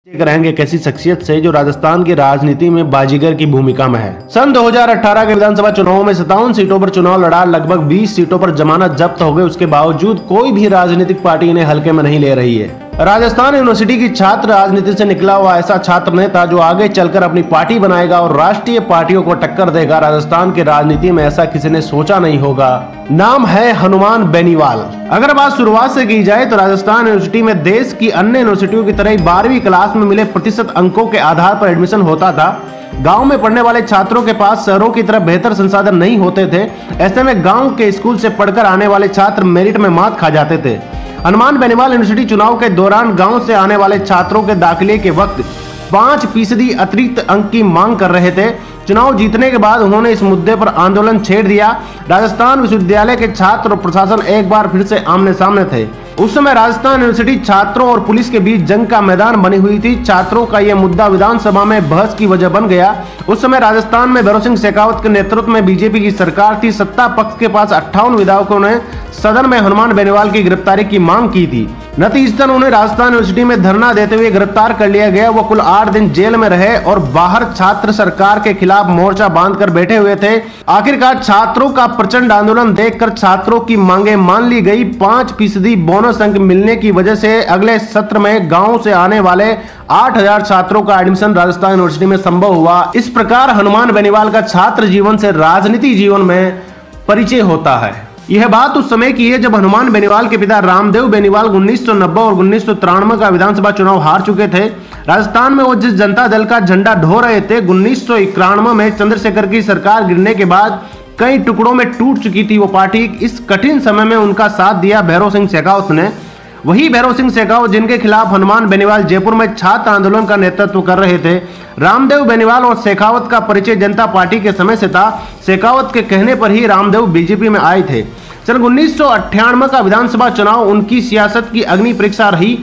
रहेंगे एक ऐसी शख्सियत से जो राजस्थान की राजनीति में बाजीगर की भूमिका में है। सन 2018 के विधानसभा चुनाव में 57 सीटों पर चुनाव लड़ा, लगभग 20 सीटों पर जमानत जब्त हो गई। उसके बावजूद कोई भी राजनीतिक पार्टी इन्हें हल्के में नहीं ले रही है। राजस्थान यूनिवर्सिटी की छात्र राजनीति से निकला हुआ ऐसा छात्र नेता जो आगे चलकर अपनी पार्टी बनाएगा और राष्ट्रीय पार्टियों को टक्कर देगा। राजस्थान की राजनीति में ऐसा किसी ने सोचा नहीं होगा। नाम है हनुमान बेनीवाल। अगर बात शुरुआत से की जाए तो राजस्थान यूनिवर्सिटी में देश की अन्य यूनिवर्सिटियों की तरह 12वीं क्लास में मिले प्रतिशत अंकों के आधार पर एडमिशन होता था। गांव में पढ़ने वाले छात्रों के पास शहरों की तरह बेहतर संसाधन नहीं होते थे। ऐसे में गांव के स्कूल से पढ़कर आने वाले छात्र मेरिट में मात खा जाते थे। हनुमान बेनीवाल यूनिवर्सिटी चुनाव के दौरान गांव से आने वाले छात्रों के दाखिले के वक्त 5% अतिरिक्त अंक की मांग कर रहे थे। चुनाव जीतने के बाद उन्होंने इस मुद्दे पर आंदोलन छेड़ दिया। राजस्थान विश्वविद्यालय के छात्र और प्रशासन एक बार फिर से आमने सामने थे। उस समय राजस्थान यूनिवर्सिटी छात्रों और पुलिस के बीच जंग का मैदान बनी हुई थी। छात्रों का यह मुद्दा विधानसभा में बहस की वजह बन गया। उस समय राजस्थान में भैरों सिंह शेखावत के नेतृत्व में बीजेपी की सरकार थी। सत्ता पक्ष के पास 58 विधायकों ने सदन में हनुमान बेनीवाल की गिरफ्तारी की मांग की थी। नतीजतन उन्हें राजस्थान यूनिवर्सिटी में धरना देते हुए गिरफ्तार कर लिया गया। वो कुल 8 दिन जेल में रहे और बाहर छात्र सरकार के खिलाफ मोर्चा बांधकर बैठे हुए थे। आखिरकार छात्रों का प्रचंड आंदोलन देखकर छात्रों की मांगे मान ली गई। 5% बोनस अंक मिलने की वजह से अगले सत्र में गांव से आने वाले 8000 छात्रों का एडमिशन राजस्थान यूनिवर्सिटी में संभव हुआ। इस प्रकार हनुमान बेनीवाल का छात्र जीवन से राजनीति जीवन में परिचय होता है। यह बात उस समय की है जब हनुमान बेनीवाल के पिता रामदेव बेनीवाल 1990 और 1993 का विधानसभा चुनाव हार चुके थे। राजस्थान में वो जिस जनता दल का झंडा ढो रहे थे, 1991 में चंद्रशेखर की सरकार गिरने के बाद कई टुकड़ों में टूट चुकी थी वो पार्टी। इस कठिन समय में उनका साथ दिया भैरों सिंह शेखावत ने। वही भैरों सिंह शेखावत जिनके खिलाफ हनुमान बेनीवाल जयपुर में छात्र आंदोलन का नेतृत्व कर रहे थे। रामदेव बेनीवाल और शेखावत का परिचय जनता पार्टी के समय से था। शेखावत के कहने पर ही रामदेव बीजेपी में आए थे। सन 1998 का विधानसभा चुनाव उनकी सियासत की अग्नि परीक्षा रही।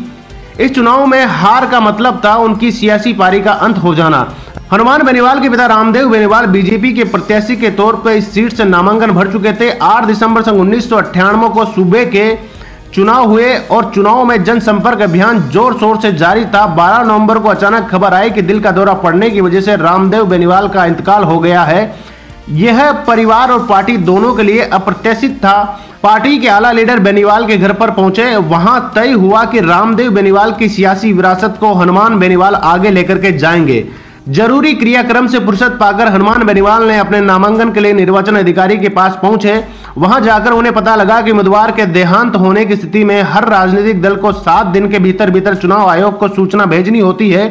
इस चुनाव में हार का मतलब था उनकी सियासी पारी का अंत हो जाना। हनुमान बेनीवाल के पिता रामदेव बेनीवाल बीजेपी के प्रत्याशी के तौर पर इस सीट से नामांकन भर चुके थे। 8 दिसंबर सन 1998 को सूबे के चुनाव हुए और चुनाव में जनसंपर्क अभियान जोर शोर से जारी था। 12 नवंबर को अचानक खबर आई कि दिल का दौरा पड़ने की वजह से रामदेव बेनीवाल का इंतकाल हो गया है। यह परिवार और पार्टी दोनों के लिए अप्रत्याशित था। पार्टी के आला लीडर बेनीवाल के घर पर पहुंचे। वहां तय हुआ कि रामदेव बेनीवाल की सियासी विरासत को हनुमान बेनीवाल आगे लेकर के जाएंगे। जरूरी क्रियाक्रम से फुर्सत पाकर हनुमान बेनीवाल ने अपने नामांकन के लिए निर्वाचन अधिकारी के पास पहुंचे। वहां जाकर उन्हें पता लगा कि उम्मीदवार के देहांत होने की स्थिति में हर राजनीतिक दल को 7 दिन के भीतर चुनाव आयोग को सूचना भेजनी होती है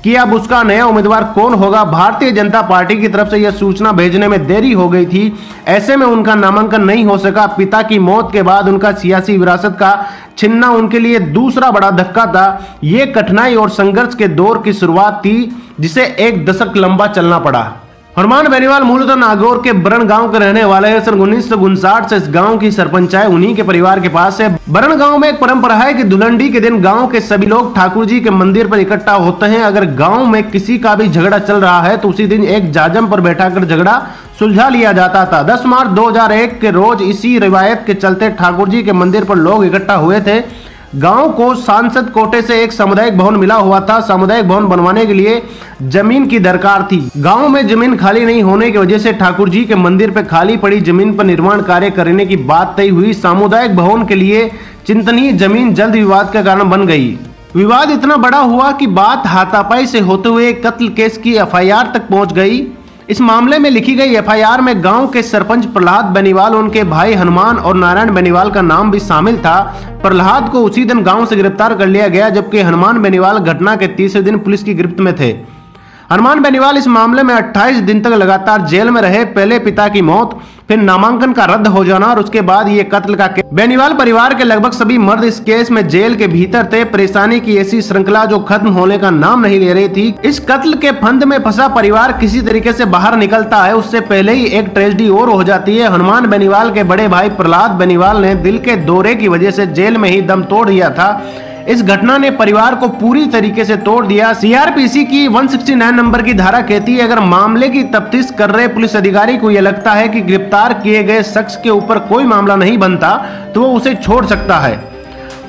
कि अब उसका नया उम्मीदवार कौन होगा। भारतीय जनता पार्टी की तरफ से यह सूचना भेजने में देरी हो गई थी। ऐसे में उनका नामांकन नहीं हो सका। पिता की मौत के बाद उनका सियासी विरासत का छिनना उनके लिए दूसरा बड़ा धक्का था। ये कठिनाई और संघर्ष के दौर की शुरुआत थी जिसे 1 दशक लंबा चलना पड़ा। हनुमान बेनीवाल मूलतः नागौर के बरन गांव के रहने वाले हैं। सन 1959 से इस गांव की सरपंचाई उन्हीं के परिवार के पास है। बरन गांव में एक परंपरा है कि धुलंडी के दिन गांव के सभी लोग ठाकुर जी के मंदिर पर इकट्ठा होते हैं। अगर गांव में किसी का भी झगड़ा चल रहा है तो उसी दिन एक जाजम पर बैठाकर झगड़ा सुलझा लिया जाता था। 10 मार्च 2001 के रोज इसी रिवायत के चलते ठाकुर जी के मंदिर पर लोग इकट्ठा हुए थे। गांव को सांसद कोटे से एक सामुदायिक भवन मिला हुआ था। सामुदायिक भवन बनवाने के लिए जमीन की दरकार थी। गांव में जमीन खाली नहीं होने की वजह से ठाकुर जी के मंदिर पर खाली पड़ी जमीन पर निर्माण कार्य करने की बात तय हुई। सामुदायिक भवन के लिए चिंतनीय जमीन जल्द विवाद का कारण बन गई। विवाद इतना बड़ा हुआ कि बात हाथापाई से होते हुए कत्ल केस की FIR तक पहुंच गई। इस मामले में लिखी गई FIR में गांव के सरपंच प्रहलाद बेनीवाल, उनके भाई हनुमान और नारायण बेनीवाल का नाम भी शामिल था। प्रहलाद को उसी दिन गांव से गिरफ्तार कर लिया गया जबकि हनुमान बेनीवाल घटना के तीसरे दिन पुलिस की गिरफ्त में थे। हनुमान बेनीवाल इस मामले में 28 दिन तक लगातार जेल में रहे। पहले पिता की मौत, फिर नामांकन का रद्द हो जाना और उसके बाद ये कत्ल का केस। बेनीवाल परिवार के लगभग सभी मर्द इस केस में जेल के भीतर थे। परेशानी की ऐसी श्रृंखला जो खत्म होने का नाम नहीं ले रही थी। इस कत्ल के फंद में फंसा परिवार किसी तरीके से बाहर निकलता है उससे पहले ही एक ट्रेजेडी और हो जाती है। हनुमान बेनीवाल के बड़े भाई प्रहलाद बेनीवाल ने दिल के दौरे की वजह से जेल में ही दम तोड़ दिया था। इस घटना ने परिवार को पूरी तरीके से तोड़ दिया। CRPC की 169 नंबर की धारा कहती है अगर मामले की तफ्तीश कर रहे पुलिस अधिकारी को यह लगता है कि गिरफ्तार किए गए शख्स के ऊपर कोई मामला नहीं बनता तो वो उसे छोड़ सकता है।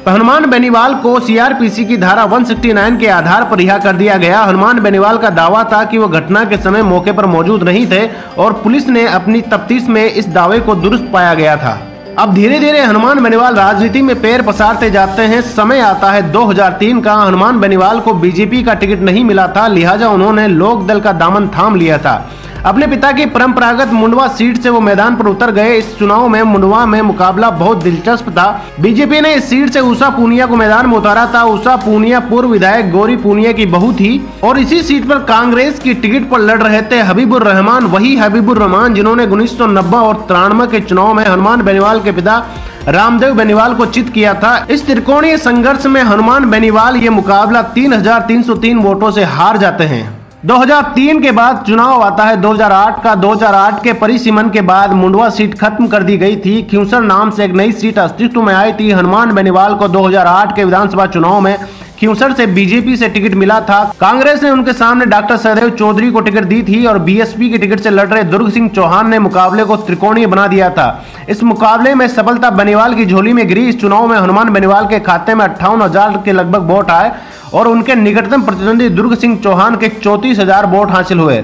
हनुमान बेनीवाल को सीआरपीसी की धारा 169 के आधार पर रिहा कर दिया गया। हनुमान बेनीवाल का दावा था कि वो घटना के समय मौके पर मौजूद नहीं थे और पुलिस ने अपनी तफ्तीश में इस दावे को दुरुस्त पाया गया था। अब धीरे धीरे हनुमान बेनीवाल राजनीति में पैर पसारते जाते हैं। समय आता है 2003 का। हनुमान बेनीवाल को बीजेपी का टिकट नहीं मिला था, लिहाजा उन्होंने लोक दल का दामन थाम लिया था। अपने पिता की परंपरागत मुंडवा सीट से वो मैदान पर उतर गए। इस चुनाव में मुंडवा में मुकाबला बहुत दिलचस्प था। बीजेपी ने इस सीट से उषा पूनिया को मैदान में उतारा था। उषा पूनिया पूर्व विधायक गौरी पूनिया की बहू थी और इसी सीट पर कांग्रेस की टिकट पर लड़ रहे थे हबीबुर रहमान, वही हबीबुर रहमान जिन्होंने 1990 और 93 के चुनाव में हनुमान बेनीवाल के पिता रामदेव बेनीवाल को चित किया था। इस त्रिकोणीय संघर्ष में हनुमान बेनीवाल ये मुकाबला 3303 वोटों से हार जाते हैं। 2003 के बाद चुनाव आता है 2008 का। 2008 के परिसीमन के बाद मुंडवा सीट खत्म कर दी गई थी। क्यूसर नाम से एक नई सीट अस्तित्व में आई थी। हनुमान बेनीवाल को 2008 के विधानसभा चुनाव में क्यूसर से बीजेपी से टिकट मिला था। कांग्रेस ने उनके सामने डॉक्टर सहदेव चौधरी को टिकट दी थी और बीएसपी की टिकट से लड़ रहे दुर्ग सिंह चौहान ने मुकाबले को त्रिकोणीय बना दिया था। इस मुकाबले में सफलता बेनीवाल की झोली में गिरी। इस चुनाव में हनुमान बेनीवाल के खाते में 58,000 के लगभग वोट आए और उनके निकटतम प्रतिद्वंदी दुर्ग सिंह चौहान के 34,000 वोट हासिल हुए।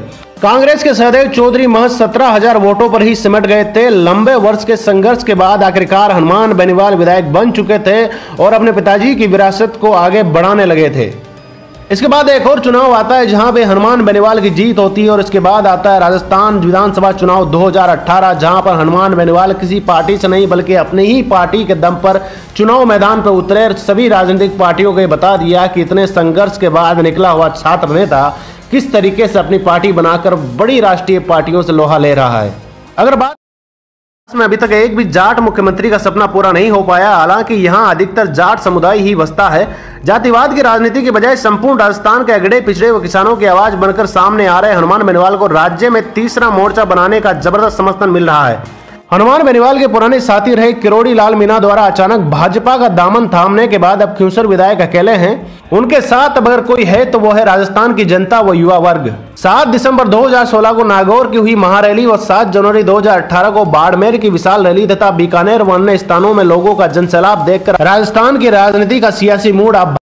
कांग्रेस के सहदेव चौधरी महज 17,000 वोटों पर ही सिमट गए थे। लंबे वर्ष के संघर्ष के बाद आखिरकार हनुमान बेनीवाल विधायक बन चुके थे और अपने पिताजी की विरासत को आगे बढ़ाने लगे थे। इसके बाद एक और चुनाव आता है जहां पे हनुमान बेनीवाल की जीत होती है और इसके बाद आता है राजस्थान विधानसभा चुनाव 2018, जहां पर हनुमान बेनीवाल किसी पार्टी से नहीं बल्कि अपनी ही पार्टी के दम पर चुनाव मैदान पर उतरे। सभी राजनीतिक पार्टियों को ये बता दिया कि इतने संघर्ष के बाद निकला हुआ छात्र नेता किस तरीके से अपनी पार्टी बनाकर बड़ी राष्ट्रीय पार्टियों से लोहा ले रहा है। अगर बात में अभी तक एक भी जाट मुख्यमंत्री का सपना पूरा नहीं हो पाया। हालांकि यहां अधिकतर जाट समुदाय ही बसता है। जातिवाद की राजनीति के बजाय संपूर्ण राजस्थान के अगड़े पिछड़े व किसानों की आवाज बनकर सामने आ रहे हनुमान बेनीवाल को राज्य में तीसरा मोर्चा बनाने का जबरदस्त समर्थन मिल रहा है। हनुमान बेनीवाल के पुराने साथी रहे किरोड़ी लाल मीणा द्वारा अचानक भाजपा का दामन थामने के बाद अब क्यूसर विधायक अकेले हैं। उनके साथ अब अगर कोई है तो वो है राजस्थान की जनता व युवा वर्ग। 7 दिसंबर 2016 को नागौर की हुई महारैली व 7 जनवरी 2018 को बाड़मेर की विशाल रैली तथा बीकानेर व अन्य स्थानों में लोगों का जनसैलाब देखकर राजस्थान की राजनीति का सियासी मूड अब